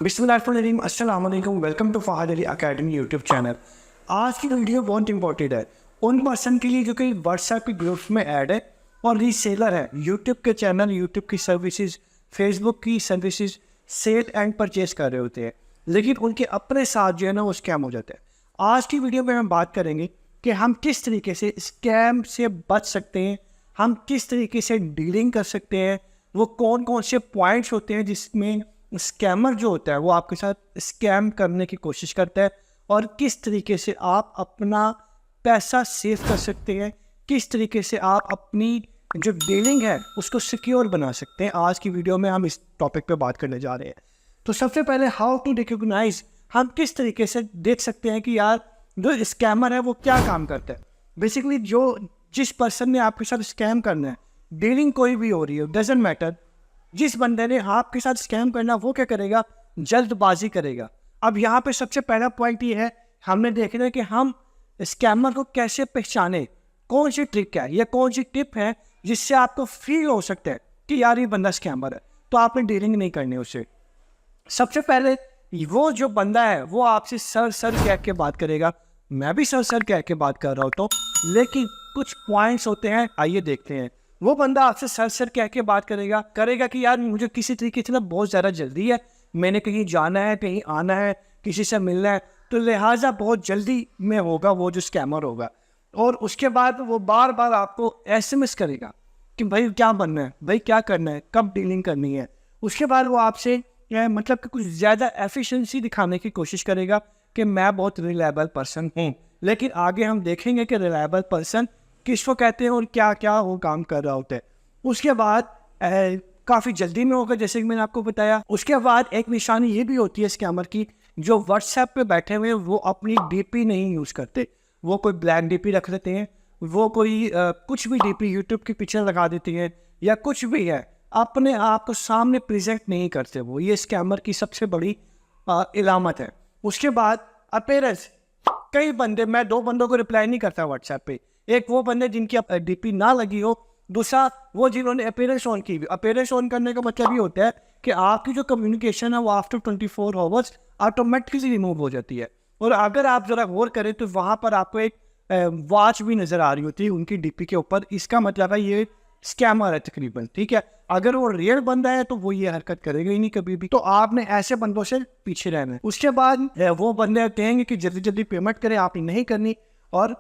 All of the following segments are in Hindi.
बिस्मिल्लाहिर्रहमानिर्रहीम, अस्सलाम वालेकुम, welcome to Fahad Ali academy YouTube channel. आज की वीडियो बहुत इंपॉर्टेंट है उन पर्सन के लिए जो कि व्हाट्सएप के ग्रुप्स में ऐड है और रीसेलर है। यूट्यूब के चैनल, यूट्यूब की सर्विसेज, फेसबुक की सर्विसेज सेल एंड परचेज कर रहे होते हैं, लेकिन उनके अपने साथ जो है ना वो स्कैम हो जाता है। आज की वीडियो में हम बात करेंगे कि हम किस तरीके से स्कैम से बच सकते हैं, हम किस तरीके से डीलिंग कर सकते हैं, वो कौन कौन से पॉइंट्स होते हैं जिसमें स्कैमर जो होता है वो आपके साथ स्कैम करने की कोशिश करता है, और किस तरीके से आप अपना पैसा सेव कर सकते हैं, किस तरीके से आप अपनी जो डीलिंग है उसको सिक्योर बना सकते हैं। आज की वीडियो में हम इस टॉपिक पे बात करने जा रहे हैं। तो सबसे पहले हाउ टू रिकॉग्नाइज, हम किस तरीके से देख सकते हैं कि यार जो स्कैमर है वो क्या काम करता है। बेसिकली जिस पर्सन ने आपके साथ स्कैम करना है, डीलिंग कोई भी हो रही है, डजेंट मैटर, जिस बंदे ने आपके साथ स्कैम करना वो क्या करेगा, जल्दबाजी करेगा। अब यहाँ पे सबसे पहला पॉइंट ये है, हमने देखना है कि हम स्कैमर को कैसे पहचाने, कौन सी ट्रिक है या कौन सी टिप है जिससे आपको फील हो सकता है कि यार ये बंदा स्कैमर है, तो आपने डीलिंग नहीं करनी उससे। सबसे पहले वो जो बंदा है वो आपसे सर कह के बात करेगा, मैं भी सर कह के बात कर रहा होता हूँ, लेकिन कुछ पॉइंट्स होते हैं, आइए देखते हैं। वो बंदा आपसे सर कह के बात करेगा कि यार मुझे किसी तरीके से ना बहुत ज़्यादा जल्दी है, मैंने कहीं जाना है, कहीं आना है, किसी से मिलना है, तो लिहाजा बहुत जल्दी में होगा वो जो स्कैमर होगा। और उसके बाद वो बार बार आपको SMS करेगा कि भाई क्या बनना है, भाई क्या करना है, कब डीलिंग करनी है। उसके बाद वो आपसे मतलब कि कुछ ज़्यादा एफिशिएंसी दिखाने की कोशिश करेगा कि मैं बहुत रिलायबल पर्सन हूँ, लेकिन आगे हम देखेंगे कि रिलायबल पर्सन किसको कहते हैं और क्या क्या वो काम कर रहा होता है। उसके बाद काफ़ी जल्दी में होगा, जैसे कि मैंने आपको बताया। उसके बाद एक निशानी ये भी होती है स्कैमर की, जो व्हाट्सएप पे बैठे हुए वो अपनी DP नहीं यूज़ करते, वो कोई ब्लैक DP रख लेते हैं, वो कोई कुछ भी DP यूट्यूब की पिक्चर लगा देती है या कुछ भी है, अपने आप को सामने प्रेजेंट नहीं करते वो। ये स्कैमर की सबसे बड़ी इलामत है। उसके बाद अपीयरेंस, कई बंदे, मैं 2 बंदों को रिप्लाई नहीं करता व्हाट्सएप पे, एक वो बंदे जिनकी DP ना लगी हो, दूसरा वो जिन्होंने अपीयरेंस ऑन की। अपीयरेंस ऑन करने का मतलब ये होता है कि आपकी जो कम्युनिकेशन है वो आफ्टर 24 आवर्स ऑटोमेटिकली रिमूव हो जाती है। और अगर आप ज़रा गौर करें तो वहाँ पर आपको एक वॉच भी नज़र आ रही होती है उनकी DP के ऊपर। इसका मतलब है ये स्कैमर है तकरीबन, ठीक है। अगर वो रियल बंदा है तो वो ये हरकत करेगा ही नहीं कभी भी, तो आपने ऐसे बंदों से पीछे रहना है। उसके बाद वो बंदे कहेंगे कि जल्दी जल्दी पेमेंट करें, आपने नहीं करनी, और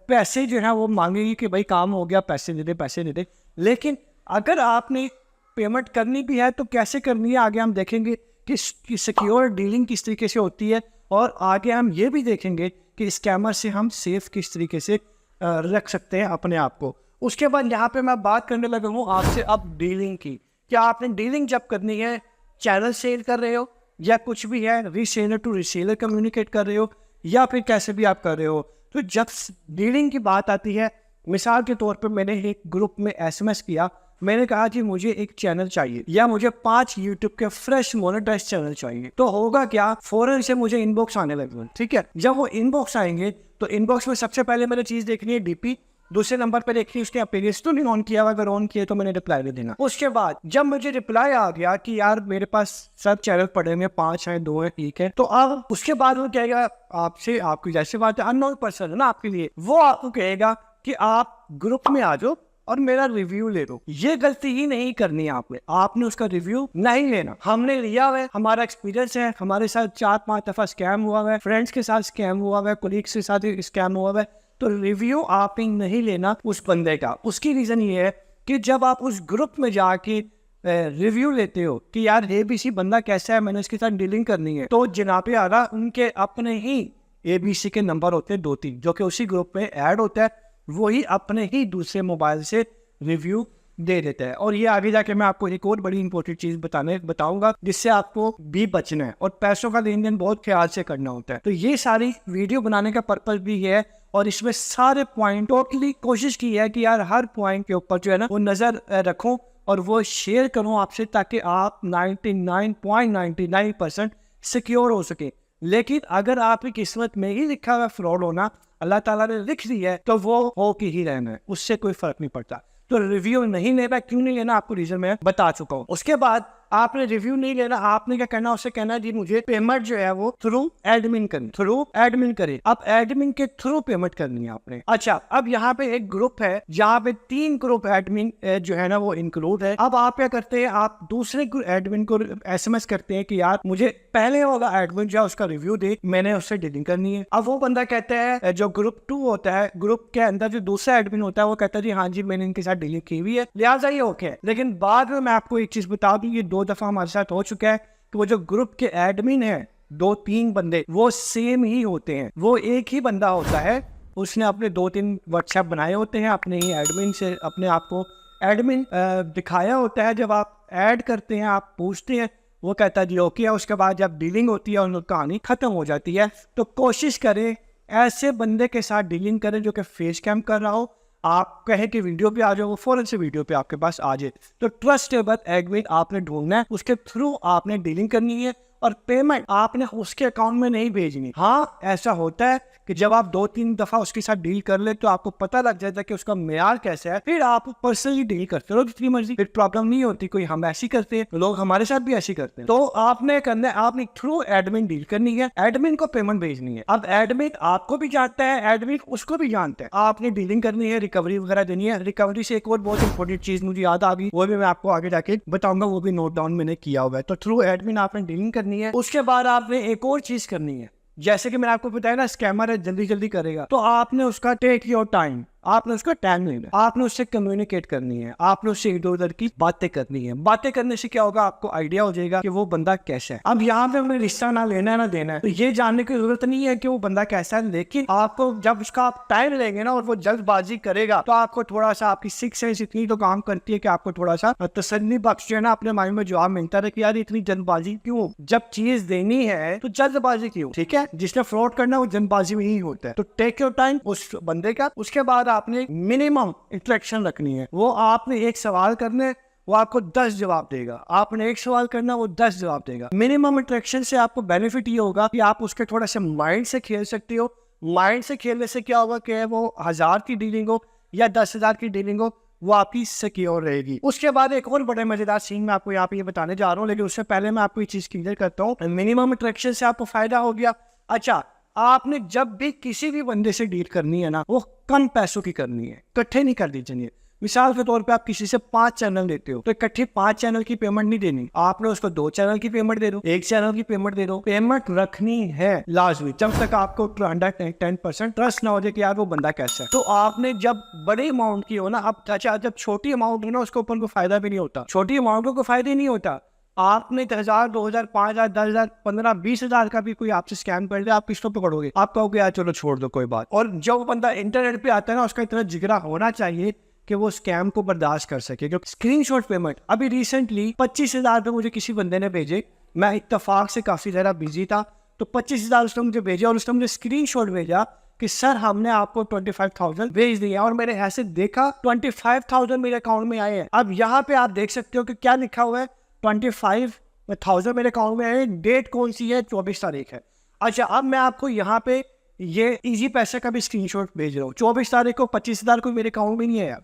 पैसे जो है वो मांगेंगे कि भाई काम हो गया, पैसे दे दे। लेकिन अगर आपने पेमेंट करनी भी है तो कैसे करनी है, आगे हम देखेंगे कि सिक्योर डीलिंग किस तरीके से होती है, और आगे हम ये भी देखेंगे कि स्कैमर से हम सेफ किस तरीके से रख सकते हैं अपने आप को। उसके बाद यहाँ पे मैं बात करने लगा हूँ आपसे अब डीलिंग की। क्या आपने डीलिंग जब करनी है, चैनल सेल कर रहे हो या कुछ भी है, रीसेलर टू रीसेलर कम्युनिकेट कर रहे हो, या फिर कैसे भी आप कर रहे हो, तो जब डीलिंग की बात आती है, मिसाल के तौर पे मैंने एक ग्रुप में SMS किया, मैंने कहा कि मुझे एक चैनल चाहिए या मुझे 5 यूट्यूब के फ्रेश मोनेटाइज चैनल चाहिए, तो होगा क्या, फौरन से मुझे इनबॉक्स आने लगे, ठीक है। जब वो इनबॉक्स आएंगे तो इनबॉक्स में सबसे पहले मैंने चीज़ देखनी है DP, दूसरे नंबर पर देखनी है उसके अपीयरेंस तो नहीं ऑन किया हुआ, अगर ऑन किया तो मैंने रिप्लाई दे देना। उसके बाद जब मुझे रिप्लाई आ गया कि यार मेरे पास सब चैनल पड़े हुए, 5 हैं, 2 हैं, ठीक है, तो अब उसके बाद वो कहेगा आपसे, आपकी जैसे बात है, अननोन पर्सन है ना आपके लिए, वो आपको कहेगा कि आप ग्रुप में आ जाओ और मेरा रिव्यू ले लो। ये गलती ही नहीं करनी है आपने उसका रिव्यू नहीं लेना। हमने लिया हुआ है, हमारा एक्सपीरियंस है, हमारे साथ 4-5 दफा स्कैम हुआ है, फ्रेंड्स के साथ स्कैम हुआ है, कोलीग्स के साथ स्कैम हुआ है, तो रिव्यू आपने नहीं लेना उस बंदे का। उसकी रीजन ये है कि जब आप उस ग्रुप में जाके रिव्यू लेते हो कि यार ABC बंदा कैसा है, मैंने इसके साथ डीलिंग करनी है, तो जनाबे आला उनके अपने ही ABC के नंबर होते हैं 2-3 जो कि उसी ग्रुप में ऐड होता है, वही अपने ही दूसरे मोबाइल से रिव्यू दे देता है। और ये आगे जाके मैं आपको एक और बड़ी इंपॉर्टेंट चीज बताऊंगा जिससे आपको भी बचना है, और पैसों का लेन देन बहुत ख्याल से करना होता है। तो ये सारी वीडियो बनाने का पर्पज भी है, और इसमें सारे पॉइंट टोटली कोशिश की है कि यार हर पॉइंट के ऊपर जो है ना वो नजर रखूं और वो शेयर करूं आपसे, ताकि आप 99.99% सिक्योर हो सके। लेकिन अगर आपकी किस्मत में ही लिखा हुआ फ्रॉड होना, अल्लाह ताला ने लिख दी है, तो वो हो के ही रहना है, उससे कोई फर्क नहीं पड़ता। तो रिव्यू नहीं लेना, क्यों नहीं लेना, आपको रीजन मैं बता चुका हूँ। उसके बाद आपने रिव्यू नहीं लेना, आपने क्या करना, उससे कहना जी मुझे पेमेंट जो है वो थ्रू एडमिन करे। अब एडमिन के थ्रू पेमेंट करनी है आपने। अच्छा, अब यहाँ पे एक ग्रुप है जहाँ पे 3 ग्रुप एडमिन जो है ना वो इंक्लूड है। अब आप क्या करते हैं, आप दूसरे एडमिन को SMS करते हैं कि यार मुझे पहले वाला एडमिन जो है उसका रिव्यू दे, मैंने उससे डीलिंग करनी है। अब वो बंदा कहता है, जो ग्रुप 2 होता है, ग्रुप के अंदर जो दूसरा एडमिन होता है वो कहता है जी हाँ जी मैंने इनके साथ डीलिंग की हुई है, लिहाजा ये ओके है। लेकिन बाद में मैं आपको एक चीज बता दूं, ये 2 दफा हमारे साथ हो चुका है कि वो जो ग्रुप के एडमिन है 2-3 बंदे वो सेम ही होते हैं, वो एक ही बंदा होता है, उसने अपने 2-3 व्हाट्सएप बनाए होते हैं, अपने ही एडमिन से अपने आप को एडमिन दिखाया होता है। जब आप ऐड करते हैं, आप पूछते हैं, वो कहता है जी ओके है। उसके बाद जब डीलिंग होती है और कहानी खत्म हो जाती है। तो कोशिश करें ऐसे बंदे के साथ डीलिंग करें जो कि फेस कैम कर रहा हो, आप कहें कि वीडियो पे आ जाओ, वो फौरन से वीडियो पे आपके पास आ जाए। तो ट्रस्टेबल एडमिन आपने ढूंढना है, उसके थ्रू आपने डीलिंग करनी है और पेमेंट आपने उसके अकाउंट में नहीं भेजनी। हाँ, ऐसा होता है कि जब आप 2-3 दफा उसके साथ डील कर ले तो आपको पता लग जाता है कि उसका मेयार कैसा है, फिर आप पर्सनली डील करते रहो जितनी मर्जी, फिर प्रॉब्लम नहीं होती। कोई हम ऐसी करते हैं, लोग हमारे साथ भी ऐसी करते हैं। तो आपने करना है, आपने थ्रू एडमिन डील करनी है, एडमिन को पेमेंट भेजनी है। अब एडमिन आपको भी जानता है, एडमिन उसको भी जानता है, आपने डीलिंग करनी है, रिकवरी वगैरह देनी है। रिकवरी से एक और बहुत इंपॉर्टेंट चीज मुझे याद आ गई, वो भी मैं आपको आगे जाके बताऊंगा, वो भी नोट डाउन मैंने किया हुआ है। तो थ्रू एडमिन आपने डीलिंग करनी है। उसके बाद आपने एक और चीज करनी है, जैसे कि मैंने आपको बताया ना, स्कैमर है, जल्दी जल्दी करेगा, तो आपने उसका टेक योर टाइम, आपने उसका टाइम लेना, आपने उससे कम्युनिकेट करनी है, आपने उससे इधर उधर की बातें करनी है। बातें करने से क्या होगा, आपको आइडिया हो जाएगा कि वो बंदा कैसा है। अब यहाँ पे हमें रिश्ता ना लेना है ना देना है, तो ये जानने की जरूरत नहीं है कि वो बंदा कैसा है, लेकिन आपको जब उसका आप टाइम लेंगे ना और वो जल्दबाजी करेगा तो आपको थोड़ा सा, आपकी सिक्स सेंस इतनी तो काम करती है कि आपको थोड़ा सा तसल्ली बख्श जो है ना अपने माइंड में जवाब मिलता है कि यार इतनी जल्दबाजी क्यों, जब चीज देनी है तो जल्दबाजी क्यों। ठीक है, जिसने फ्रॉड करना वो जल्दबाजी में ही होता है। तो टेक योर टाइम उस बंदे का। उसके बाद आपने मिनिमम इंटरेक्शन रखनी है, वो आपने एक सवाल करने, वो आपको 10 जवाब देगा, आपने एक सवाल करना, वो 10 जवाब देगा। मिनिमम इंटरेक्शन से आपको बेनिफिट ये होगा कि आप उसके थोड़ा सा माइंड से खेल सकते हो। माइंड से खेलने से क्या होगा कि वो 1000 की डीलिंग हो या 10,000 की डीलिंग हो, वो आपकी सिक्योर रहेगी। उसके बाद एक और बड़े मजेदार सीन मैं आपको यहाँ पे ये बताने जा रहा हूँ, लेकिन उससे पहले मैं आपको ये चीज क्लियर करता हूँ। मिनिमम इंटरेक्शन से आपको फायदा हो गया। अच्छा, आपने जब भी किसी भी बंदे से डील करनी है ना, वो कम पैसों की करनी है, इकट्ठे नहीं कर दीजिए। मिसाल के तौर पे आप किसी से 5 चैनल देते हो तो इकट्ठे 5 चैनल की पेमेंट नहीं देनी, आपने उसको 2 चैनल की पेमेंट दे दो, 1 चैनल की पेमेंट दे दो। पेमेंट रखनी है लाजमी, जब तक आपको 110% ट्रस्ट ना हो जाए कि यार वो बंदा कैसा है। तो आपने जब बड़े अमाउंट की हो ना, अब अच्छा जब छोटी अमाउंट हो ना उसके ऊपर कोई फायदा भी नहीं होता, छोटी अमाउंट को फायदा ही नहीं होता। आपने 1000, 2000, 5000, 10,000, 15, 20,000 का भी कोई आपसे स्कैम कर दे, आप किसको पकड़ोगे, आप कहोगे यार चलो छोड़ दो कोई बात। और जब बंदा इंटरनेट पे आता है ना, उसका इतना जिगरा होना चाहिए कि वो स्कैम को बर्दाश्त कर सके। क्योंकि स्क्रीनशॉट पेमेंट अभी रिसेंटली 25,000 रुपये मुझे किसी बंदे ने भेजे, मैं इत्तेफाक से काफी ज्यादा बिजी था, तो 25,000 उसने मुझे भेजा और उसने मुझे स्क्रीनशॉट भेजा कि सर हमने आपको 25,000 भेज दिया। और मैंने ऐसे देखा 25,000 मेरे अकाउंट में आए हैं। अब यहाँ पे आप देख सकते हो कि क्या लिखा हुआ है, 25,000 मेरे अकाउंट में आए, डेट कौन सी है, 24 तारीख है। अच्छा, अब मैं आपको यहाँ पे ये इजी पैसे का भी स्क्रीनशॉट भेज रहा हूँ, 24 तारीख को 25,000 को मेरे अकाउंट में नहीं आया,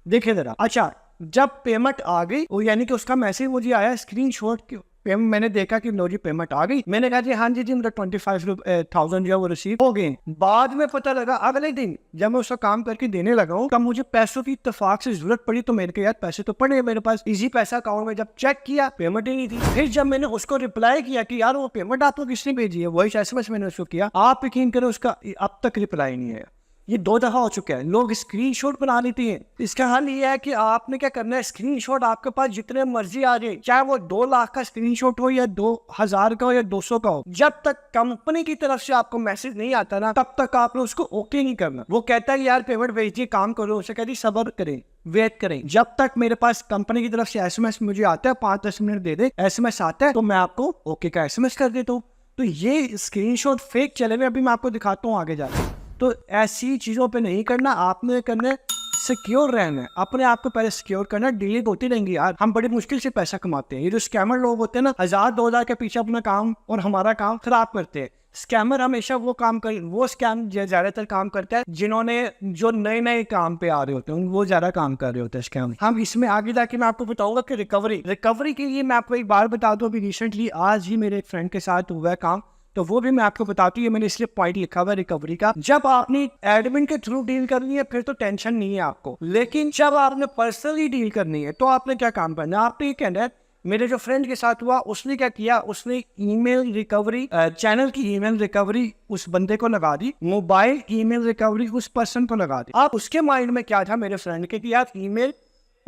देखिए जरा। अच्छा, जब पेमेंट आ गई, वो यानी कि उसका मैसेज मुझे आया स्क्रीनशॉट, मैंने देखा कि लो जी पेमेंट आ गई, मैंने कहा जी हाँ जी मेरा 25,000 जो है वो रिसीव हो गए। बाद में पता लगा अगले दिन जब मैं उसका काम करके देने लगा हूँ, तब मुझे पैसों की इत्तेफाक से जरूरत पड़ी, तो मेरे को यार पैसे तो पड़े मेरे पास, इजी पैसा अकाउंट में। जब चेक किया पेमेंट ही नहीं थी। फिर जब मैंने उसको रिप्लाई किया कि यार वो पेमेंट आपको किसने भेजी है, वही SMS मैंने उसको किया, आप यकीन करें उसका अब तक रिप्लाई नहीं है। ये 2 दफा हो चुका है, लोग स्क्रीनशॉट बना लेते हैं। इसका हल ये है कि आपने क्या करना है, स्क्रीनशॉट आपके पास जितने मर्जी आ जाए, चाहे वो 2 लाख का स्क्रीनशॉट हो या 2,000 का हो या 200 का हो, जब तक कंपनी की तरफ से आपको मैसेज नहीं आता ना, तब तक आपने उसको ओके नहीं करना। वो कहता है यार पेमेंट भेजिए, काम करो, उसे कहती सब्र करें, वेट करें। जब तक मेरे पास कंपनी की तरफ से SMS मुझे आता है, 5-10 मिनट दे दे, SMS आता है तो मैं आपको ओके का SMS कर देता हूँ। तो ये स्क्रीनशॉट फेक चले हुए, अभी मैं आपको दिखाता हूँ आगे जाके। तो ऐसी चीजों पे नहीं करना, आपने करना सिक्योर रहना है, अपने आप को पहले सिक्योर करना। डिलीट होती रहेंगी यार, हम बड़ी मुश्किल से पैसा कमाते हैं। ये जो स्कैमर लोग होते हैं ना, 1000-2000 के पीछे अपना काम और हमारा काम खराब करते हैं। स्कैमर हमेशा वो स्कैम ज्यादातर काम करता है जिन्होंने जो नए काम पे आ रहे होते हैं, वो ज्यादा काम कर रहे होते हैं स्कैम। हम इसमें आगे जाके मैं आपको बताऊंगा कि रिकवरी के लिए मैं आपको एक बार बता दूं, अभी रिसेंटली आज ही मेरे एक फ्रेंड के साथ हुआ है काम, तो वो भी मैं आपको बताती हूँ। मैंने इसलिए पॉइंट लिखा हुआ है रिकवरी का। जब आपने एडमिन के थ्रू डील करनी है फिर तो टेंशन नहीं है आपको, लेकिन जब आपने पर्सनली डील करनी है तो आपने क्या काम करना है, आपने ये कहना है। मेरे जो फ्रेंड के साथ हुआ, उसने क्या किया, उसने ईमेल रिकवरी, चैनल की ईमेल रिकवरी उस बंदे को लगा दी, मोबाइल ईमेल रिकवरी उस पर्सन को लगा दी। अब उसके माइंड में क्या था मेरे फ्रेंड के कि यार ईमेल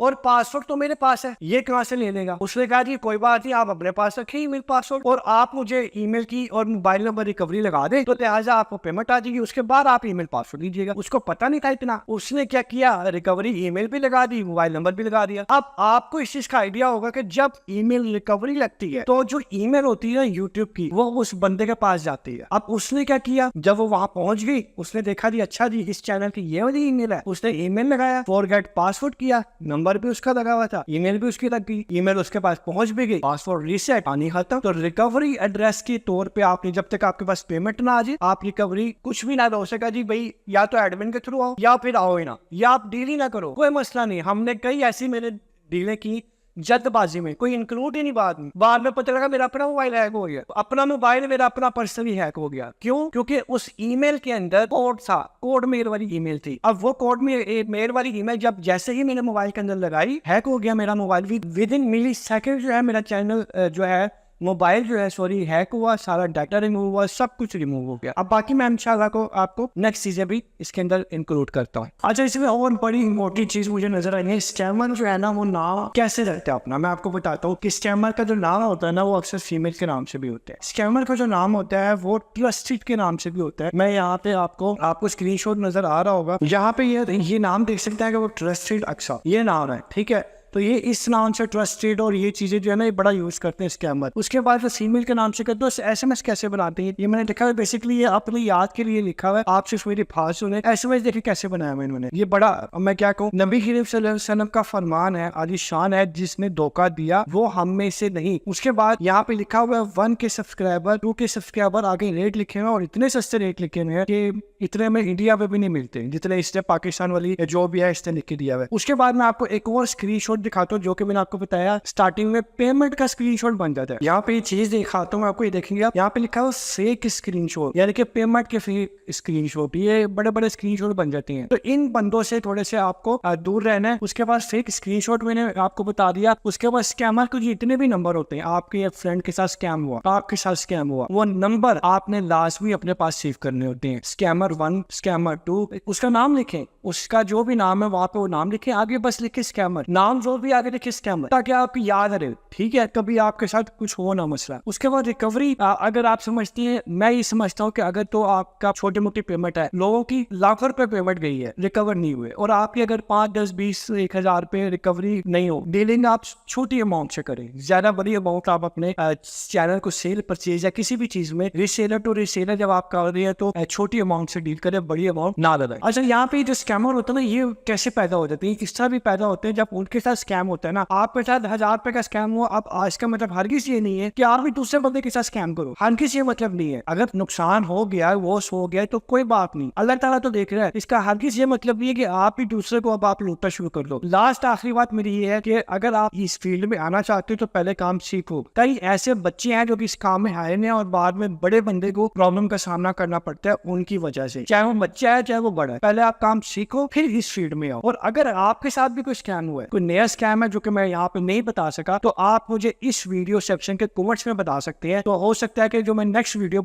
और पासवर्ड तो मेरे पास है, ये कहाँ से ले लेगा। उसने कहा कि कोई बात नहीं, आप अपने पास रखिए ईमेल पासवर्ड और आप मुझे ईमेल की और मोबाइल नंबर रिकवरी लगा दें, तो लिहाजा आपको पेमेंट आ जाएगी, उसके बाद आप ईमेल पासवर्ड दीजिएगा। उसको पता नहीं था इतना, उसने क्या किया, रिकवरी ईमेल भी लगा दी, मोबाइल नंबर भी लगा दिया। अब आपको इस चीज का आइडिया होगा कि जब ईमेल रिकवरी लगती है तो जो ईमेल होती है यूट्यूब की, वो उस बंदे के पास जाती है। अब उसने क्या किया, जब वो वहां पहुंच गई, उसने देखा जी अच्छा जी इस चैनल की ये वाली ईमेल है, उसने ईमेल लगाया, फॉरगेट पासवर्ड किया, नंबर भी उसका लगा हुआ था, ईमेल भी उसकी लग गई, ईमेल उसके पास पहुंच भी गई, पासवर्ड रीसेट, पानी खत्म। तो रिकवरी एड्रेस के तौर पे आपने, जब तक आपके पास पेमेंट ना आ जाए, आप रिकवरी कुछ भी ना हो सका जी भाई, या तो एडमिन के थ्रू आओ या फिर आओ ही ना, या आप डील ही ना करो, कोई मसला नहीं। हमने कई ऐसी मैंने डीलें की जल्दबाजी में, कोई इंक्लूड ही नहीं। बाद में पता लगा मेरा अपना मोबाइल हैक हो गया, अपना मोबाइल मेरा अपना पर्सनली हैक हो गया। क्यों? क्योंकि उस ईमेल के अंदर कोड था, कोड मेल वाली ईमेल थी। अब वो कोड मेल वाली ईमेल जब जैसे ही मेरे मोबाइल के अंदर लगाई, हैक हो गया मेरा mobile. Within millisecond जो है मेरा चैनल जो है मोबाइल जो है सॉरी हैक हुआ, सारा डाटा रिमूव हुआ, सब कुछ रिमूव हो गया। अब बाकी मैं इंशाल्लाह को आपको नेक्स्ट चीजें भी इसके अंदर इंक्लूड करता हूँ। अच्छा, इसमें और बड़ी इंपॉर्टेंट चीज मुझे नजर आई है, स्कैमर जो है ना वो नाम कैसे रखते हैं अपना। मैं आपको बताता हूँ कि स्कैमर का जो नाम होता है ना, वो अक्सर फीमेल के नाम से भी होता है। स्कैमर का जो नाम होता है वो ट्रस्टेड के नाम से भी होता है। मैं यहाँ पे आपको स्क्रीनशॉट नजर आ रहा होगा, यहाँ पे ये नाम देख सकते हैं कि वो ट्रस्टेड अक्सा ये नाम है, ठीक है। तो ये इस नाम से ट्रस्टेड और ये चीजें जो है ना ये बड़ा यूज करते हैं स्कैमर। उसके बाद फीमेल के नाम से करते हैं। SMS कैसे बनाते हैं ये मैंने लिखा है, बेसिकली ये अपनी याद के लिए लिखा हुआ है, आप सिर्फ मेरी बात सुने। SMS देखिए कैसे बनाया हुआ इन्होंने, ये बड़ा मैं क्या कहूँ, नबी करीम सल्लल्लाहु अलैहि वसल्लम का फरमान है, आली शान है, जिसने धोखा दिया वो हम में से नहीं। उसके बाद यहाँ पे लिखा हुआ है 1 के सब्सक्राइबर, 2 के सब्सक्राइबर, आगे रेट लिखे हुए और इतने सस्ते रेट लिखे हुए हैं कि इतने में इंडिया में भी नहीं मिलते जितने इसने पाकिस्तान वाली जो भी है इसने लिख के दिया हुआ है। उसके बाद मैं आपको एक और स्क्रीनशॉट दिखाता हूँ, जो कि मैंने आपको बताया स्टार्टिंग में पेमेंट का स्क्रीनशॉट बन जाता है। यहाँ पे ये चीज दिखाता हूँ आपको, ये देखेंगे आप, यहाँ पे लिखा हुआ फेक स्क्रीनशॉट, यानी कि पेमेंट के फेक स्क्रीनशॉट, ये बड़े बड़े स्क्रीनशॉट बन जाते हैं। तो इन बंदों से थोड़े से आपको दूर रहना है। उसके बाद फेक स्क्रीनशॉट मैंने आपको बता दिया। उसके बाद स्कैमर के जितने भी नंबर होते हैं, आपके फ्रेंड के साथ स्कैम हुआ, आपके साथ स्कैम हुआ, वो नंबर आपने लाजमी अपने पास सेव करने होते हैं। स्कैमर 1, स्कैमर 2, उसका नाम लिखें, उसका जो भी नाम है वहां पे वो नाम लिखे, आगे बस लिखे स्कैमर, नाम जो भी आगे लिखे स्कैमर, ताकि आपको याद रहे, ठीक है, कभी आपके साथ कुछ हो ना मसला। उसके बाद रिकवरी, अगर आप समझती हैं, मैं ये समझता हूँ कि अगर तो आपका छोटी मोटी पेमेंट है, लोगों की लाखों रुपए पेमेंट गई है, रिकवर नहीं हुए, और आपकी अगर 5, 10, 20, 1000 रुपए रिकवरी नहीं हो, डीलिंग आप छोटी अमाउंट से करें। ज्यादा बड़ी अमाउंट आप अपने चैनल को सेल परचेज या किसी भी चीज में रीसेलर टू रीसेलर जब आप कर रहे हैं तो छोटी अमाउंट से डील करें, बड़ी अमाउंट ना लगाएं। अच्छा, यहाँ पे जो स्कैमर होता है ना, ये कैसे पैदा हो जाते हैं, किस तरह भी पैदा होते हैं। जब उनके साथ स्कैम होता है ना, आपके साथ 1000 रुपए का स्कैम हुआ, अब आज का मतलब हरगिज़ ये नहीं है कि आप भी दूसरे बंदे के साथ स्कैम करो, हरगिज़ ये मतलब नहीं है। अगर नुकसान हो गया, लॉस हो गया, तो कोई बात नहीं, अल्लाह ताला तो देख रहा है। इसका हरगिज़ ये मतलब नहीं है कि आप भी दूसरे को अब आप लूटना शुरू कर दो। लास्ट आखिरी बात मेरी ये है कि अगर आप इस फील्ड में आना चाहते हो तो पहले काम सीखो। कई ऐसे बच्चे हैं जो कि इस काम में आए हैं और बाद में बड़े बंदे को प्रॉब्लम का सामना करना पड़ता है उनकी वजह से, चाहे वो बच्चा है चाहे वो बड़ा है। पहले आप काम सीखो, फिर इस फील्ड में आओ। और अगर आपके साथ भी कोई स्कैम हुआ है, कोई नया स्कैम है जो कि मैं यहाँ पे नहीं बता सका, तो आप मुझे इस वीडियो सेक्शन के कमेंट्स में बता सकते हैं। तो हो सकता है कि जो मैं नेक्स्ट वीडियो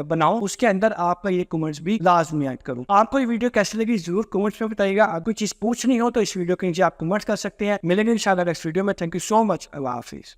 बनाऊं उसके अंदर आपका ये कमेंट्स भी लाजमी ऐड करूं। आपको ये वीडियो कैसी लगी जरूर कमेंट्स में बताइएगा। अगर कोई चीज पूछनी हो तो इस वीडियो के नीचे आप कमेंट्स कर सकते हैं। मिलेंगे इंशाल्लाह नेक्स्ट वीडियो में। Thank you so much. Allah Hafiz.